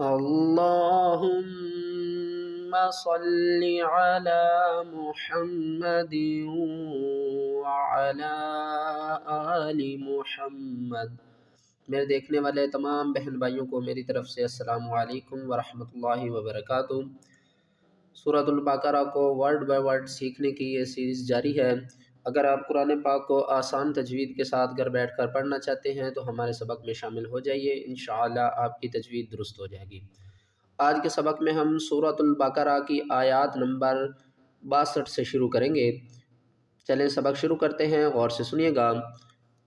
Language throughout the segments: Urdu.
اللهم صل على محمد وعلى آل محمد۔ میرے دیکھنے والے تمام بہن بھائیوں کو میری طرف سے السلام علیکم ورحمۃ اللہ وبرکاتہ۔ سورۃ البقرہ کو ورڈ بائی ورڈ سیکھنے کی یہ سیریز جاری ہے۔ اگر آپ قرآن پاک کو آسان تجوید کے ساتھ گھر بیٹھ کر پڑھنا چاہتے ہیں تو ہمارے سبق میں شامل ہو جائیے، انشاءاللہ آپ کی تجوید درست ہو جائے گی۔ آج کے سبق میں ہم سورۃ البقرہ کی آیات نمبر 62 سے شروع کریں گے۔ چلیں سبق شروع کرتے ہیں، غور سے سنیے گا۔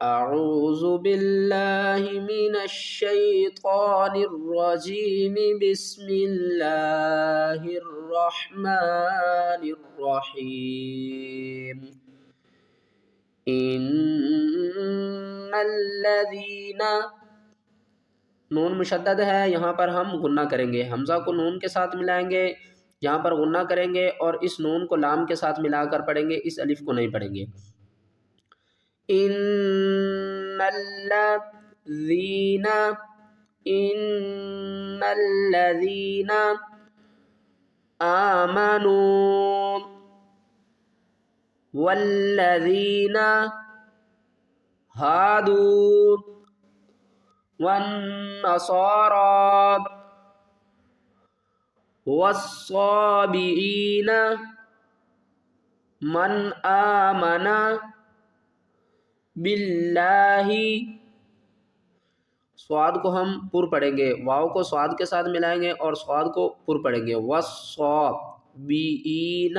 اعوذ باللہ من الشیطان الرجیم، بسم اللہ الرحمن الرحیم۔ ان الذین، نون مشدد ہے، یہاں پر ہم غنہ کریں گے، حمزہ کو نون کے ساتھ ملائیں گے، یہاں پر غنہ کریں گے اور اس نون کو لام کے ساتھ ملا کر پڑھیں گے، اس الف کو نہیں پڑھیں گے۔ ان الذین، ان الذین آمنوا، والذین ہادوا، والنصارى والصابئین، من آمن باللہ، صاد کو ہم پر پڑھیں گے، واو کو صاد کے ساتھ ملائیں گے اور صاد کو پر پڑھیں گے۔ والصابئین،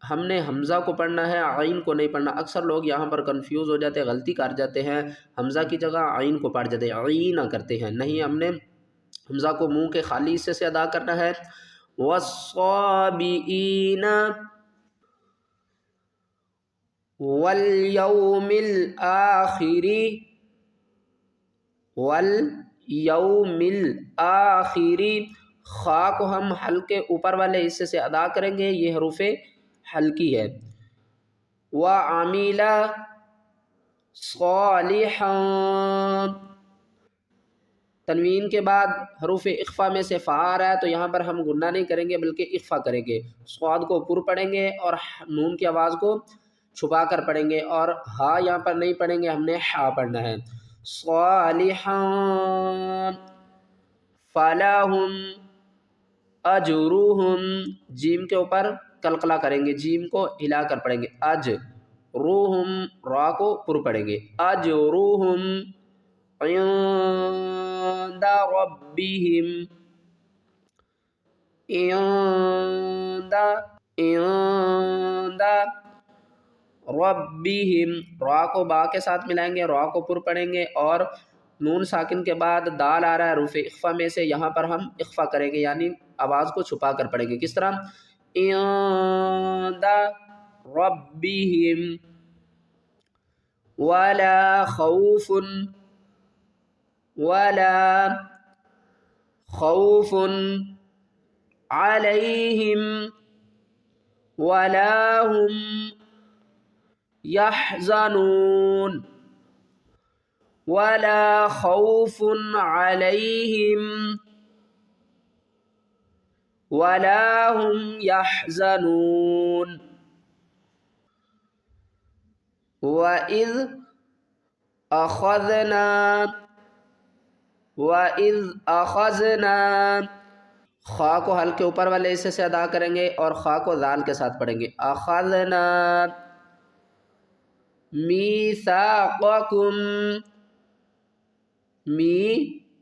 ہم نے حمزہ کو پڑھنا ہے، عین کو نہیں پڑھنا۔ اکثر لوگ یہاں پر کنفیوز ہو جاتے ہیں، غلطی کر جاتے ہیں، حمزہ کی جگہ عین کو پڑھ جاتے ہیں، عین کرتے ہیں، نہیں، ہم نے حمزہ کو منہ کے خالی حصے سے ادا کرنا ہے۔ والصابئین، والیوم الآخر، والیوم الآخر، خا کو ہم حلقے اوپر والے حصے سے ادا کریں گے، یہ حروف حلقی ہے۔ وعمل صالحا، تنوین کے بعد حروف اخفا میں سے فا آ رہا ہے تو یہاں پر ہم غنہ نہیں کریں گے بلکہ اخفا کریں گے، صاد کو پر پڑھیں گے اور نون کی آواز کو چھپا کر پڑھیں گے، اور ہا یہاں پر نہیں پڑھیں گے، ہم نے ہا پڑھنا ہے۔ صالحا فلہم اجرہم، جیم کے اوپر قلقلہ کریں گے، جیم کو ہلا کر پڑھیں گے، اجرہم، را کو پر پڑھیں گے، اجرہم عند ربہم، عند ربہم، را کو با کے ساتھ ملائیں گے، را کو پر پڑھیں گے اور نون ساکن کے بعد دال آ رہا ہے حروف اخفا میں سے، یہاں پر ہم اخفا کریں گے، یعنی آواز کو چھپا کر پڑھیں گے۔ کس طرح؟ عند ربہم، ولا خوف، ولا خوف علیہم ولا هم يحزنون، ولا خوف علیہم ولا هم يحزنون۔ وَإِذْ أَخَذْنَا، خا کو حلق کے اوپر والے حصے سے ادا کریں گے اور خا کو ذال کے ساتھ پڑھیں گے۔ اخذنا میثاقکم،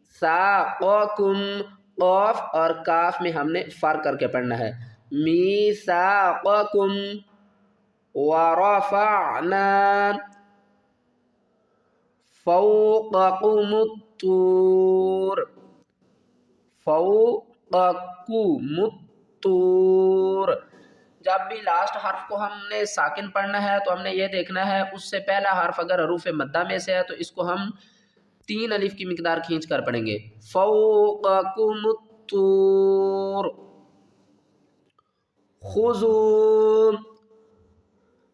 میثاقکم، قاف اور کاف میں ہم نے فرق کر کے پڑھنا ہے، میثاقکم، ورفعنا فوقکم الطور، فوقکم الطور۔ جب بھی لاسٹ حرف کو ہم نے ساکن پڑھنا ہے تو ہم نے یہ دیکھنا ہے اس سے پہلا حرف اگر حروف مدہ میں سے ہے تو اس کو ہم 3 الف کی مقدار کھینچ کر پڑھیں گے، فوقکم الطور، خذوا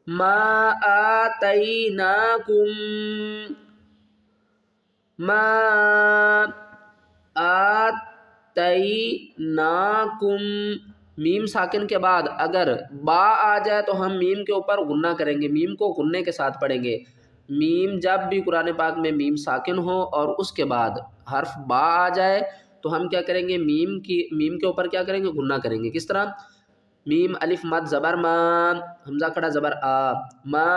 ما آتیناکم، ما آتیناکم، میم ساکن کے بعد اگر با آ جائے تو ہم میم کے اوپر غنہ کریں گے، میم کو غنے کے ساتھ پڑھیں گے۔ میم جب بھی قرآن پاک میں میم ساکن ہو اور اس کے بعد حرف با آ جائے تو ہم کیا کریں گے، میم کے اوپر کیا کریں گے، غنہ کریں گے۔ کس طرح؟ میم الف مد زبر ما، حمزہ کھڑا زبر آ، ما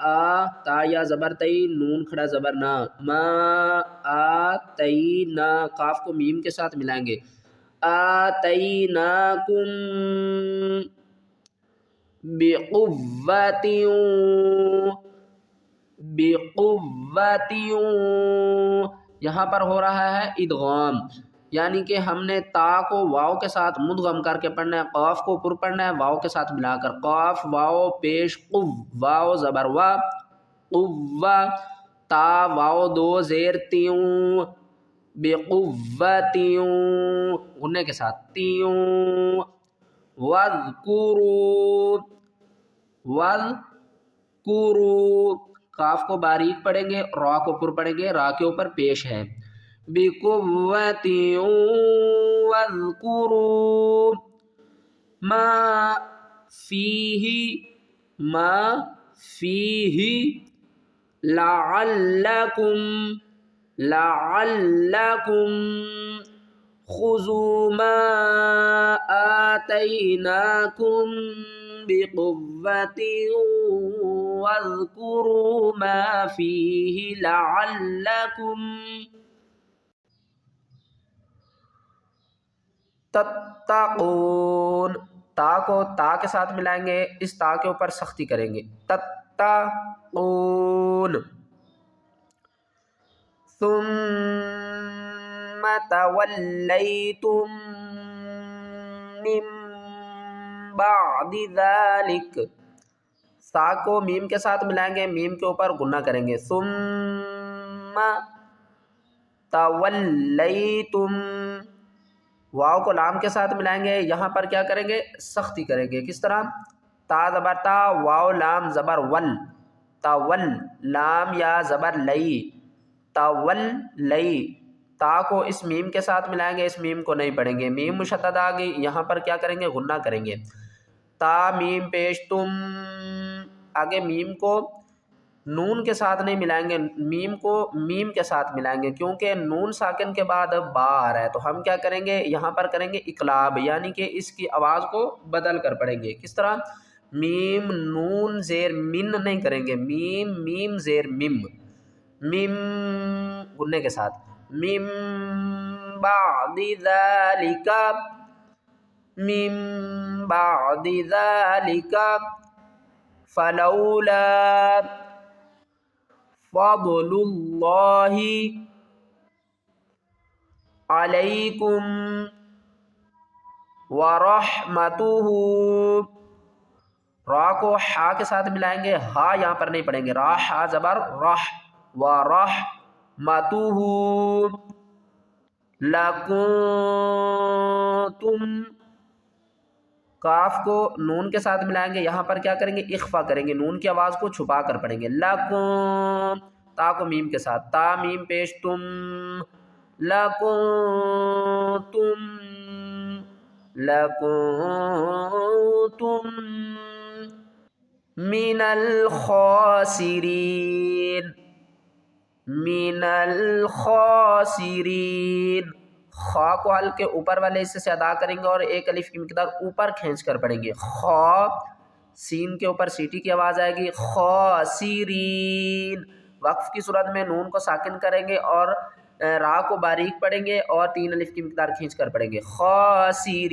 آ، تا یا زبر تئی، نون کھڑا زبر نا، ما آ تئی نا، قاف کو میم کے ساتھ ملائیں گے، آتیناکم بقوۃ، بقوۃ، یہاں پر ہو رہا ہے ادغام، یعنی کہ ہم نے تا کو واؤ کے ساتھ مدغم کر کے پڑھنا ہے، قاف کو پر پڑھنا ہے واؤ کے ساتھ ملا کر، قاف واؤ پیش قو، واؤ زبر وا، قوہ، تا واؤ دو زیر تیوں، بقوۃ، غنے کے ساتھ تیوں، واذکروا، واذکروا، قاف کو باریک پڑھیں گے، را کو پر پڑھیں گے، را کے اوپر پیش ہے، بقوۃ واذکروا ما فیہ، ما فیہ، لعلکم، لعلکم، خذوا ما آتیناکم بقوۃ واذکروا ما فیہ لعلکم تتقون، تا کو تا کے ساتھ ملائیں گے، اس تا کے اوپر سختی کریں گے، تتقون، ثم تولیتم من بعد ذلک، سا کو میم کے ساتھ ملائیں گے، میم کے اوپر غنہ کریں گے، ثم تولیتم، واؤ کو لام کے ساتھ ملائیں گے، یہاں پر کیا کریں گے، سختی کریں گے۔ کس طرح؟ تا زبر تا، واؤ لام زبر ول، تول، لام یا زبر لئی، تول لئی، تا کو اس میم کے ساتھ ملائیں گے، اس میم کو نہیں پڑھیں گے، میم مشدد آ گئی، یہاں پر کیا کریں گے، غنہ کریں گے، تا میم پیش تم، آگے میم کو نون کے ساتھ نہیں ملائیں گے، میم کو میم کے ساتھ ملائیں گے، کیونکہ نون ساکن کے بعد با آ رہا ہے، تو ہم کیا کریں گے، یہاں پر کریں گے اقلاب، یعنی کہ اس کی آواز کو بدل کر پڑھیں گے۔ کس طرح؟ میم نون زیر من نہیں کریں گے، میم میم زیر مم، مم غنے کے ساتھ، مم بعد ذالک، مم بعد ذالک، فلولا فضل اللہ علیکم ورحمتہ، را کو ہا کے ساتھ ملائیں گے، ہا یہاں پر نہیں پڑھیں گے، را ہا زبر رح، ورحمتہ لکنتم، کاف کو نون کے ساتھ ملائیں گے، یہاں پر کیا کریں گے، اخفا کریں گے، نون کی آواز کو چھپا کر پڑھیں گے، لکم، تا کو میم کے ساتھ، تا میم پیش تم، لکنتم، لکنتم من الخاسرین، من الخاسرین، خا کو حلق کے اوپر والے حصے سے ادا کریں گے اور ایک الف کی مقدار اوپر کھینچ کر پڑھیں گے، خا، سین کے اوپر سیٹی کی آواز آئے گی، خاسرین، وقف کی صورت میں نون کو ساکن کریں گے اور را کو باریک پڑھیں گے اور تین الف کی مقدار کھینچ کر پڑھیں گے، خاسرین۔